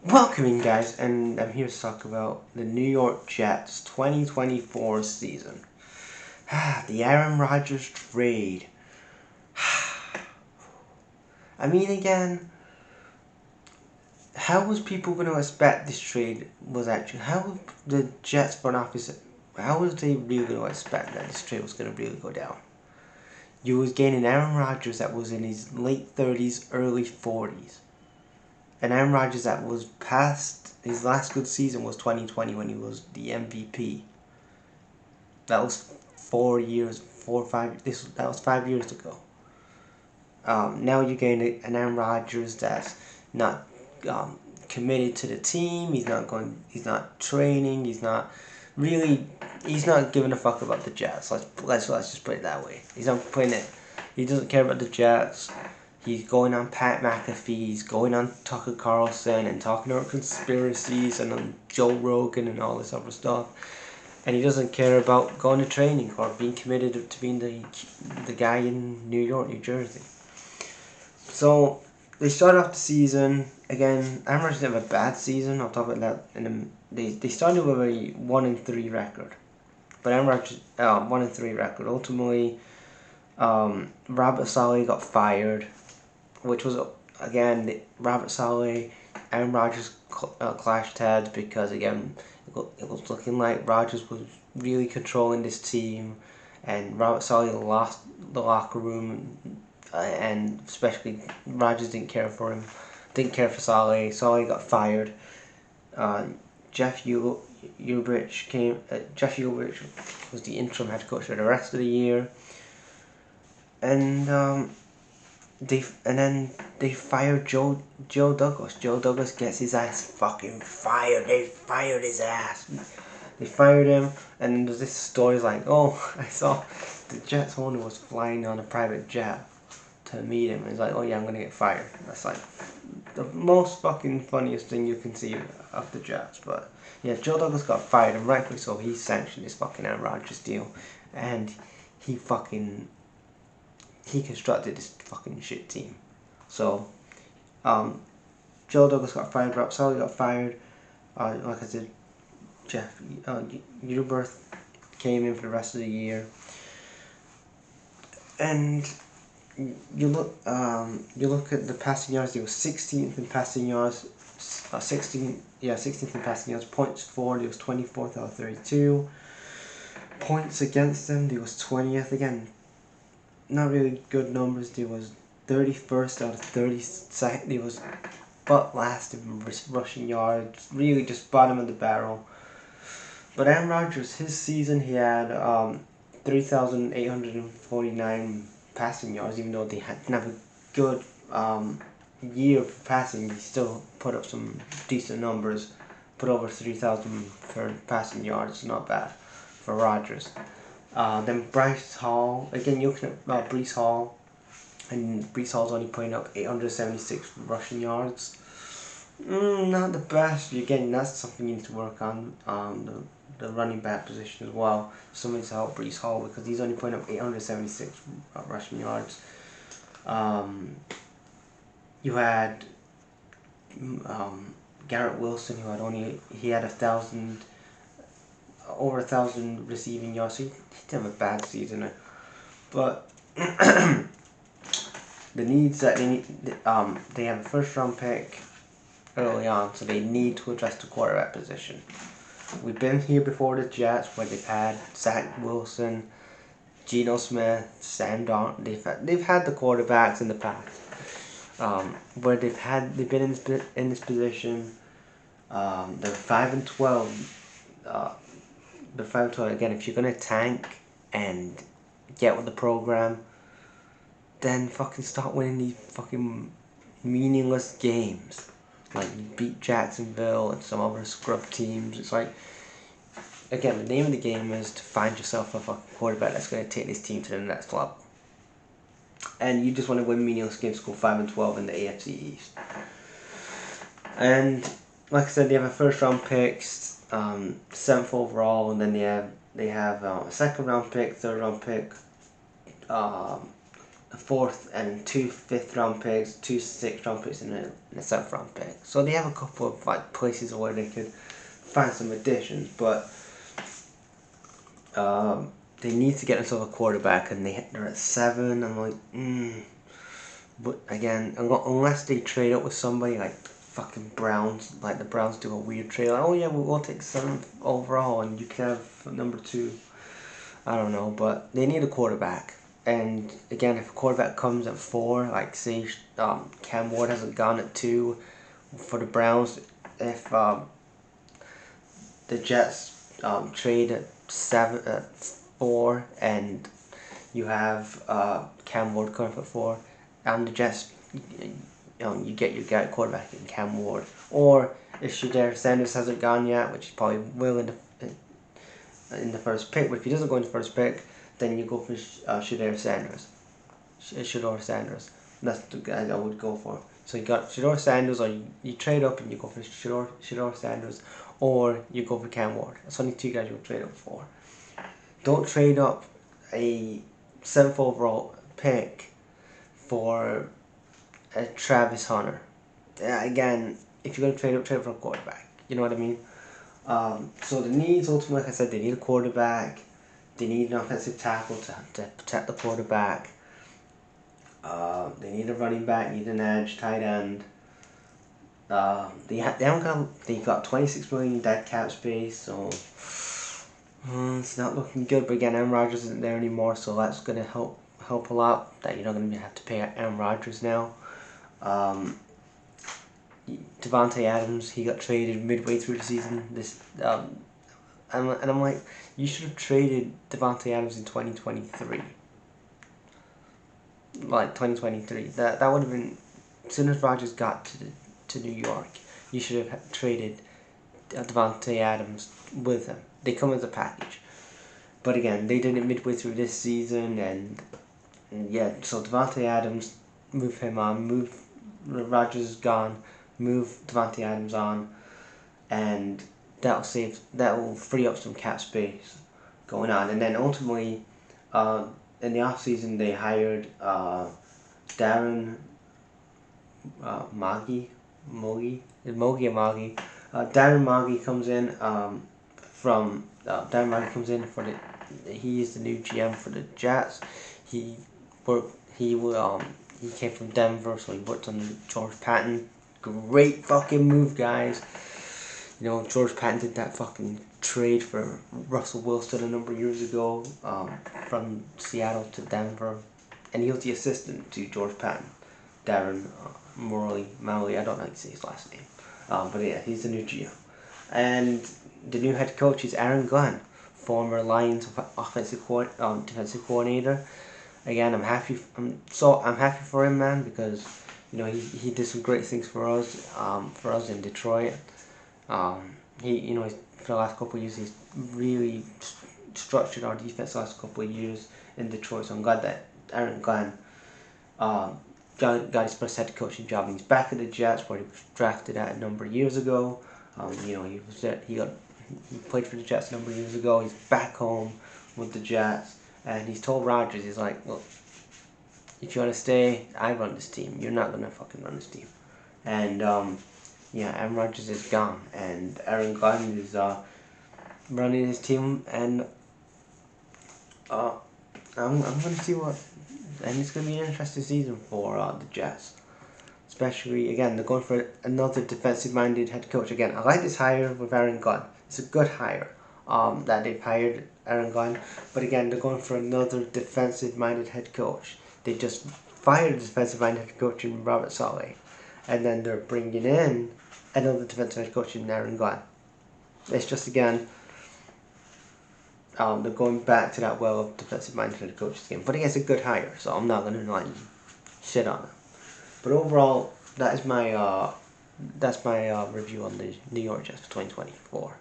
Welcome in, guys, and I'm here to talk about the New York Jets 2024 season. The Aaron Rodgers trade. Again, how was people going to expect this trade was actually? How was the Jets front office? How was they really going to expect that this trade was going to really go down? You was gaining Aaron Rodgers that was in his late 30s, early 40s. And Aaron Rodgers that was past his last good season was 2020 when he was the MVP. That was 4 years, 4 or 5. That was 5 years ago. Now you're getting an Aaron Rodgers that's not committed to the team. He's not going. He's not training. He's not really. He's not giving a fuck about the Jets. Let's just put it that way. He's not putting it. He doesn't care about the Jets. He's going on Pat McAfee. He's going on Tucker Carlson and talking about conspiracies and on Joe Rogan and all this other stuff. And he doesn't care about going to training or being committed to being the guy in New York, New Jersey. So they start off the season again. Aaron Rodgers didn't have a bad season. I'll talk about that they started with a 1-3 record, but Aaron Rodgers 1-3 record. Ultimately, Robert Saleh got fired, which was again Robert Saleh, Aaron Rodgers clashed heads because again it was looking like Rodgers was really controlling this team, and Robert Saleh lost the locker room, and especially Rodgers didn't care for him, didn't care for Saleh. Saleh got fired. Jeff Ulbrich came. Jeff Ulbrich was the interim head coach for the rest of the year, and then they fired Joe Douglas. Joe Douglas gets his ass fucking fired. They fired his ass. They fired him, and there's this story like, oh, I saw the Jets owner was flying on a private jet to meet him. He's like, oh yeah, I'm gonna get fired. That's like the most fucking funniest thing you can see of the Jets. But yeah, Joe Douglas got fired, and rightfully so. He sanctioned this fucking Aaron Rodgers deal, and he constructed this fucking shit team. So, Joe Douglas got fired, Rob Saleh got fired. Like I said, Jeff Uberth came in for the rest of the year, and you look at the passing yards. They were 16th in passing yards, 16th in passing yards. Points for, they was 24th out of 32. Points against them, they was 20th again. Not really good numbers. They was 31st out of 32nd. They was butt last in rushing yards. Really just bottom of the barrel. But Aaron Rodgers, his season, he had 3,849 passing yards. Even though they didn't have a good year for passing, he still put up some decent numbers. Put over 3,000 for passing yards. Not bad for Rodgers. Then Bryce Hall, again, you're looking at Breece Hall, and Breece Hall's only putting up 876 rushing yards. Not the best. Again, that's something you need to work on. The running back position as well. Something to help Breece Hall because he's only putting up 876 rushing yards. You had Garrett Wilson, who had over 1,000 receiving yards. So he didn't have a bad season, but the needs that they need, they have a first round pick early on, so they need to address the quarterback position. We've been here before the Jets where they've had Zach Wilson, Geno Smith, Sam Darnold. They've had the quarterbacks in the past, where they've been in this position. They're 5-12. They're 5-12 again. If you're gonna tank and get with the program, then fucking start winning these fucking meaningless games. Like you beat Jacksonville and some other scrub teams. It's like, again, the name of the game is to find yourself a fucking quarterback that's going to take this team to the next level. And you just want to win meaningless games, go 5-12 in the AFC East. And like I said, they have a first round pick, 7th overall, and then they have a second round pick, third round pick, a 4th and 2 5th-round picks, 2 6th-round picks, and a 7th-round pick. So they have a couple of like places where they could find some additions, but they need to get themselves a quarterback, and they're at 7. I'm like, But again, unless they trade up with somebody like fucking Browns, like the Browns do a weird trade, like, oh yeah, we'll take 7th overall, and you can have number 2. I don't know, but they need a quarterback. And again, if a quarterback comes at 4, like say Cam Ward hasn't gone at 2 for the Browns, if the Jets trade at 4, and you have Cam Ward coming at 4, and the Jets, you get your guy quarterback in Cam Ward, or if Shedeur Sanders hasn't gone yet, which he probably will in the first pick, but if he doesn't go in the first pick, then you go for Shedeur Sanders. That's the guy I would go for. So you got Shedeur Sanders, or you trade up and you go for Shedeur Sanders, or you go for Cam Ward. That's only 2 guys you would trade up for. Don't trade up a 7th overall pick for a Travis Hunter. Again, if you're going to trade up for a quarterback. You know what I mean? So the needs, ultimately, like I said, they need a quarterback. They need an offensive tackle to protect the quarterback. They need a running back, need an edge, tight end. They got 26 million dead cap space, so it's not looking good. But again, Aaron Rodgers isn't there anymore, so that's gonna help a lot. That you're not gonna have to pay Aaron Rodgers now. Davante Adams, he got traded midway through the season. And I'm like, you should have traded Davante Adams in 2023. Like 2023, that would have been, as soon as Rodgers got to New York, you should have traded Davante Adams with him. They come as a package. But again, they did it midway through this season, and yeah, so Davante Adams, move him on, Rodgers is gone, move Davante Adams on, and that will free up some cap space going on. And then ultimately, in the offseason, they hired Darren Mogi. Darren Mogi comes in Darren Mogi comes in for he is the new GM for the Jets. He came from Denver, so he worked under George Patton. Great fucking move, guys. You know, George Patton did that fucking trade for Russell Wilson a number of years ago, from Seattle to Denver, and he was the assistant to George Patton, Darren Mowley. I don't know how to say his last name, but yeah, he's the new GM, and the new head coach is Aaron Glenn, former Lions defensive coordinator. Again, I'm happy for him, man, because you know he did some great things for us in Detroit. For the last couple of years, he's really structured our defense the last couple of years in Detroit. So I'm glad that Aaron Glenn got his first head coaching job. He's back at the Jets, where he was drafted at a number of years ago. He played for the Jets a number of years ago. He's back home with the Jets, and he's told Rodgers, he's like, look, if you want to stay, I run this team. You're not gonna fucking run this team. And Aaron Rodgers is gone, and Aaron Glenn is running his team, and I'm gonna see and it's gonna be an interesting season for the Jets. Especially, again, they're going for another defensive-minded head coach. Again, I like this hire with Aaron Glenn. It's a good hire that they've hired Aaron Glenn. But again, they're going for another defensive-minded head coach. They just fired a defensive-minded head coach in Robert Saleh, and then they're bringing in another defensive head coach in Aaron Glenn. It's just, again, they're going back to that well of defensive-minded head coaches again. But again, it's a good hire, so I'm not going to shit on it. But overall, that's my review on the New York Jets for 2024.